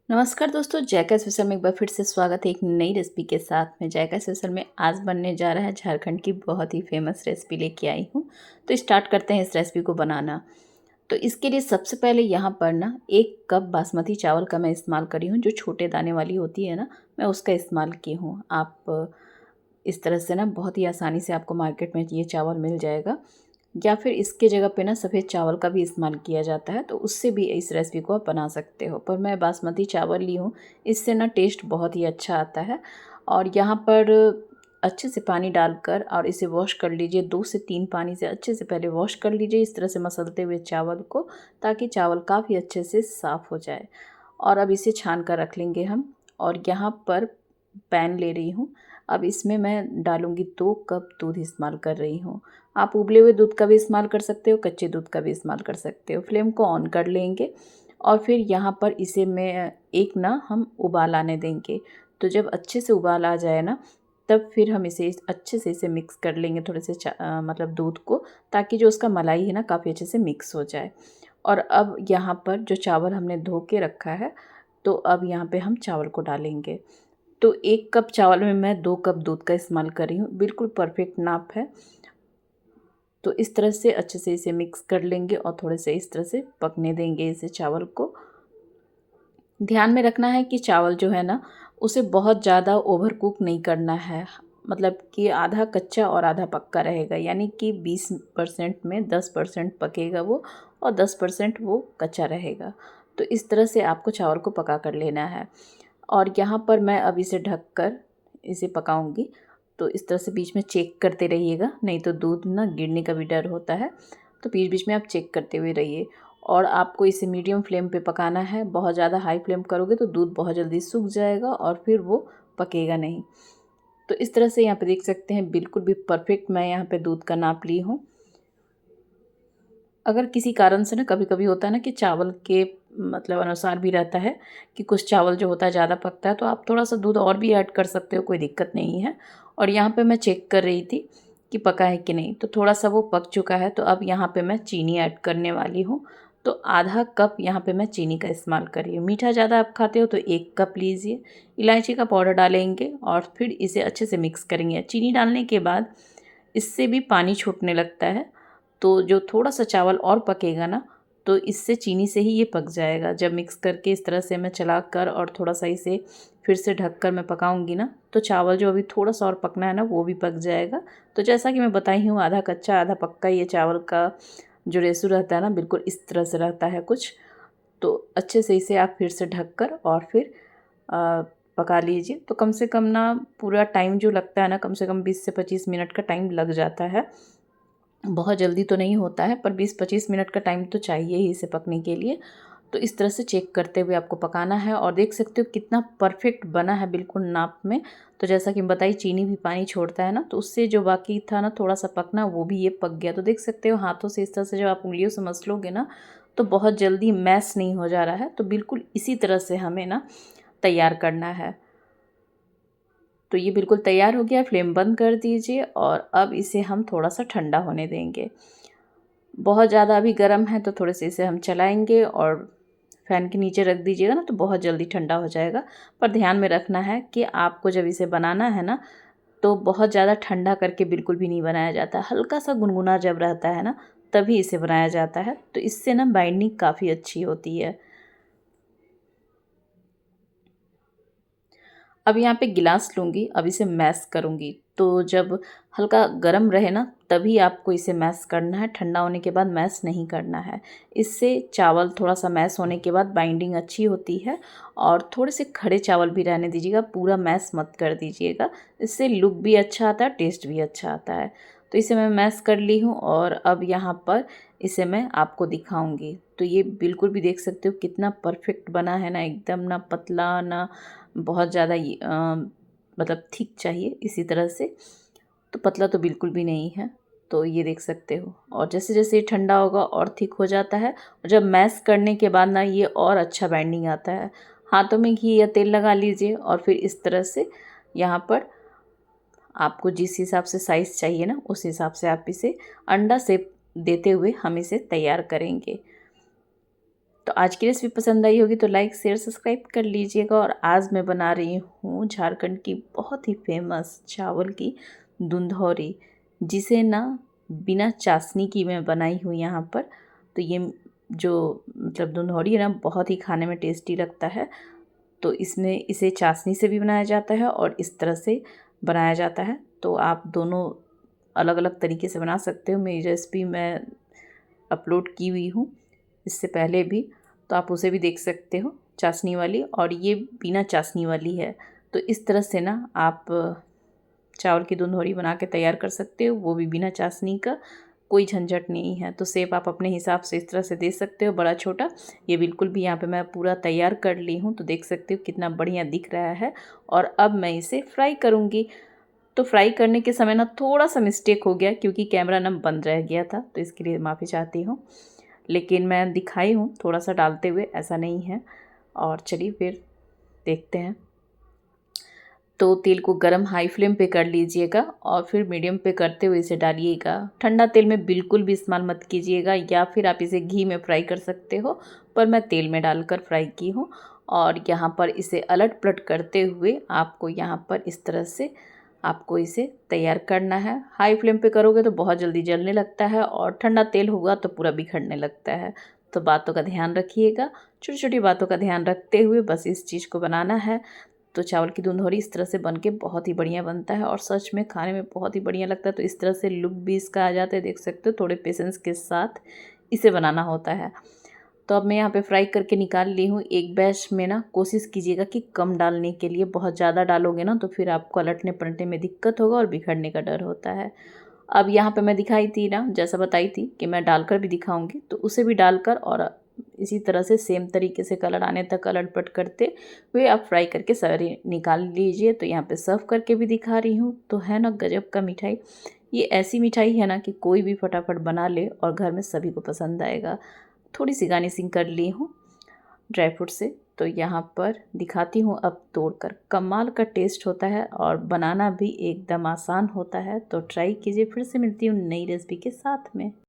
नमस्कार दोस्तों, जायका स्पेशल में एक बार फिर से स्वागत है एक नई रेसिपी के साथ में। जायका स्पेशल में आज बनने जा रहा है झारखंड की बहुत ही फेमस रेसिपी लेके आई हूँ। तो स्टार्ट करते हैं इस रेसिपी को बनाना। तो इसके लिए सबसे पहले यहाँ पर ना 1 कप बासमती चावल का मैं इस्तेमाल करी हूँ, जो छोटे दाने वाली होती है ना, मैं उसका इस्तेमाल की हूँ। आप इस तरह से ना बहुत ही आसानी से आपको मार्केट में ये चावल मिल जाएगा, या फिर इसके जगह पे ना सफ़ेद चावल का भी इस्तेमाल किया जाता है, तो उससे भी इस रेसिपी को आप बना सकते हो। पर मैं बासमती चावल ली हूँ, इससे ना टेस्ट बहुत ही अच्छा आता है। और यहाँ पर अच्छे से पानी डालकर और इसे वॉश कर लीजिए। 2 से 3 पानी से अच्छे से पहले वॉश कर लीजिए, इस तरह से मसलते हुए चावल को, ताकि चावल काफ़ी अच्छे से साफ़ हो जाए। और अब इसे छान कर रख लेंगे हम। और यहाँ पर पैन ले रही हूँ। अब इसमें मैं डालूँगी 2 कप दूध इस्तेमाल कर रही हूँ। आप उबले हुए दूध का भी इस्तेमाल कर सकते हो, कच्चे दूध का भी इस्तेमाल कर सकते हो। फ्लेम को ऑन कर लेंगे और फिर यहाँ पर इसे मैं एक ना हम उबाल आने देंगे। तो जब अच्छे से उबाल आ जाए ना, तब फिर हम इसे अच्छे से इसे मिक्स कर लेंगे थोड़े से मतलब दूध को, ताकि जो उसका मलाई है ना काफ़ी अच्छे से मिक्स हो जाए। और अब यहाँ पर जो चावल हमने धो के रखा है, तो अब यहाँ पे हम चावल को डालेंगे। तो 1 कप चावल में मैं 2 कप दूध का इस्तेमाल कर रही हूँ, बिल्कुल परफेक्ट नाप है। तो इस तरह से अच्छे से इसे मिक्स कर लेंगे और थोड़े से इस तरह से पकने देंगे इसे चावल को। ध्यान में रखना है कि चावल जो है ना, उसे बहुत ज़्यादा ओवर कुक नहीं करना है। मतलब कि आधा कच्चा और आधा पक्का रहेगा, यानी कि 20% में 10% पकेगा वो, और 10% वो कच्चा रहेगा। तो इस तरह से आपको चावल को पका कर लेना है। और यहाँ पर मैं अब इसे ढककर इसे पकाऊंगी। तो इस तरह से बीच में चेक करते रहिएगा, नहीं तो दूध ना गिरने का भी डर होता है। तो बीच बीच में आप चेक करते हुए रहिए। और आपको इसे मीडियम फ्लेम पे पकाना है। बहुत ज़्यादा हाई फ्लेम करोगे तो दूध बहुत जल्दी सूख जाएगा और फिर वो पकेगा नहीं। तो इस तरह से यहाँ पे देख सकते हैं, बिल्कुल भी परफेक्ट मैं यहाँ पे दूध का नाप ली हूँ। अगर किसी कारण से ना कभी कभी होता है ना कि चावल के मतलब अनुसार भी रहता है, कि कुछ चावल जो होता है ज़्यादा पकता है, तो आप थोड़ा सा दूध और भी ऐड कर सकते हो, कोई दिक्कत नहीं है। और यहाँ पे मैं चेक कर रही थी कि पका है कि नहीं, तो थोड़ा सा वो पक चुका है। तो अब यहाँ पे मैं चीनी ऐड करने वाली हूँ। तो आधा कप यहाँ पे मैं चीनी का इस्तेमाल कर रही हूँ। मीठा ज़्यादा आप खाते हो तो 1 कप लीजिए। इलायची का पाउडर डालेंगे और फिर इसे अच्छे से मिक्स करेंगे। चीनी डालने के बाद इससे भी पानी छूटने लगता है, तो जो थोड़ा-सा चावल और पकेगा ना, तो इससे चीनी से ही ये पक जाएगा। जब मिक्स करके इस तरह से मैं चलाकर और थोड़ा-सा इसे फिर से ढककर मैं पकाऊँगी ना, तो चावल जो अभी थोड़ा-सा और पकना है ना, वो भी पक जाएगा। तो जैसा कि मैं बताई हूँ, आधा कच्चा आधा पक्का ये चावल का जो रेशो रहता है ना, बिल्कुल इस तरह से रहता है कुछ। तो अच्छे से इसे आप फिर से ढककर और फिर पका लीजिए। तो कम से कम ना पूरा टाइम जो लगता है ना, कम से कम 20 से 25 मिनट का टाइम लग जाता है। बहुत जल्दी तो नहीं होता है, पर 20-25 मिनट का टाइम तो चाहिए ही इसे पकने के लिए। तो इस तरह से चेक करते हुए आपको पकाना है। और देख सकते हो कितना परफेक्ट बना है, बिल्कुल नाप में। तो जैसा कि बताई, चीनी भी पानी छोड़ता है ना, तो उससे जो बाकी था ना थोड़ा सा पकना, वो भी ये पक गया। तो देख सकते हो हाथों से इस तरह से जब आप उंगलियों से मस लोगे ना, तो बहुत जल्दी मैश नहीं हो जा रहा है। तो बिल्कुल इसी तरह से हमें ना तैयार करना है। तो ये बिल्कुल तैयार हो गया, फ्लेम बंद कर दीजिए और अब इसे हम थोड़ा-सा ठंडा होने देंगे। बहुत ज़्यादा अभी गर्म है तो थोड़े से इसे हम चलाएँगे और फ़ैन के नीचे रख दीजिएगा ना, तो बहुत जल्दी ठंडा हो जाएगा। पर ध्यान में रखना है कि आपको जब इसे बनाना है ना, तो बहुत ज़्यादा ठंडा करके बिल्कुल भी नहीं बनाया जाता। हल्का-सा गुनगुना जब रहता है ना, तभी इसे बनाया जाता है। तो इससे ना बाइंडिंग काफ़ी अच्छी होती है। अब यहाँ पे गिलास लूँगी, अब इसे मैश करूँगी। तो जब हल्का गरम रहे ना, तभी आपको इसे मैश करना है, ठंडा होने के बाद मैश नहीं करना है। इससे चावल थोड़ा-सा मैश होने के बाद बाइंडिंग अच्छी होती है। और थोड़े से खड़े चावल भी रहने दीजिएगा, पूरा मैश मत कर दीजिएगा। इससे लुक भी अच्छा आता है, टेस्ट भी अच्छा आता है। तो इसे मैं मैश कर ली हूँ और अब यहाँ पर इसे मैं आपको दिखाऊँगी। तो ये बिल्कुल भी देख सकते हो कितना परफेक्ट बना है ना, एकदम ना पतला ना बहुत ज़्यादा मतलब थिक चाहिए इसी तरह से। तो पतला तो बिल्कुल भी नहीं है। तो ये देख सकते हो। और जैसे-जैसे ये ठंडा होगा और थिक हो जाता है, और जब मैश करने के बाद ना ये और अच्छा बाइंडिंग आता है। हाथों में घी या तेल लगा लीजिए और फिर इस तरह से यहाँ पर आपको जिस हिसाब से साइज़ चाहिए ना, उस हिसाब से आप इसे अंडा शेप देते हुए हम इसे तैयार करेंगे। तो आज की रेसिपी पसंद आई होगी तो लाइक शेयर सब्सक्राइब कर लीजिएगा। और आज मैं बना रही हूँ झारखंड की बहुत ही फेमस चावल की धुंधौरी, जिसे ना बिना चाशनी की मैं बनाई हूँ यहाँ पर। तो ये जो मतलब धुंधौरी है ना, बहुत ही खाने में टेस्टी लगता है। तो इसमें इसे चाशनी से भी बनाया जाता है और इस तरह से बनाया जाता है। तो आप दोनों अलग अलग तरीके से बना सकते हो। मेरी रेसिपी मैं अपलोड की हुई हूँ इससे पहले भी, तो आप उसे भी देख सकते हो, चाशनी वाली। और ये बिना चाशनी वाली है। तो इस तरह से ना आप चावल की धुंधौरी बना के तैयार कर सकते हो, वो भी बिना चाशनी का। कोई झंझट नहीं है। तो शेप आप अपने हिसाब से इस तरह से दे सकते हो, बड़ा छोटा। ये बिल्कुल भी यहाँ पे मैं पूरा तैयार कर ली हूँ, तो देख सकते हो कितना बढ़िया दिख रहा है। और अब मैं इसे फ्राई करूँगी। तो फ्राई करने के समय ना थोड़ा सा मिस्टेक हो गया, क्योंकि कैमरा ना बंद रह गया था, तो इसके लिए माफ़ी चाहती हूँ। लेकिन मैं दिखाई हूँ थोड़ा सा डालते हुए, ऐसा नहीं है। और चलिए फिर देखते हैं। तो तेल को गरम हाई फ्लेम पे कर लीजिएगा और फिर मीडियम पे करते हुए इसे डालिएगा। ठंडा तेल में बिल्कुल भी इस्तेमाल मत कीजिएगा, या फिर आप इसे घी में फ्राई कर सकते हो, पर मैं तेल में डालकर फ्राई की हूँ। और यहाँ पर इसे अलट पलट करते हुए आपको यहाँ पर इस तरह से आपको इसे तैयार करना है। हाई फ्लेम पे करोगे तो बहुत जल्दी जलने लगता है, और ठंडा तेल होगा तो पूरा बिखरने लगता है। तो बातों का ध्यान रखिएगा, छोटी छोटी बातों का ध्यान रखते हुए बस इस चीज़ को बनाना है। तो चावल की धुंधौरी इस तरह से बन के बहुत ही बढ़िया बनता है, और सच में खाने में बहुत ही बढ़िया लगता है। तो इस तरह से लुक भी इसका आ जाता है, देख सकते हो। थोड़े पेशेंस के साथ इसे बनाना होता है। तो अब मैं यहाँ पे फ्राई करके निकाल ली हूँ। एक बैच में ना कोशिश कीजिएगा कि कम डालने के लिए, बहुत ज़्यादा डालोगे ना तो फिर आपको पलटने पलटने में दिक्कत होगा और बिखरने का डर होता है। अब यहाँ पे मैं दिखाई थी ना, जैसा बताई थी कि मैं डालकर भी दिखाऊंगी, तो उसे भी डालकर और इसी तरह से सेम तरीके से कलर आने तक अलट पलट करते हुए आप फ्राई करके सारी निकाल लीजिए। तो यहाँ पे सर्व करके भी दिखा रही हूँ। तो है ना गजब का मिठाई। ये ऐसी मिठाई है ना कि कोई भी फटाफट बना ले और घर में सभी को पसंद आएगा। थोड़ी सी गार्निशिंग कर ली हूँ ड्राई फ्रूट से। तो यहाँ पर दिखाती हूँ अब तोड़कर। कमाल का टेस्ट होता है और बनाना भी एकदम आसान होता है। तो ट्राई कीजिए। फिर से मिलती हूँ नई रेसिपी के साथ में।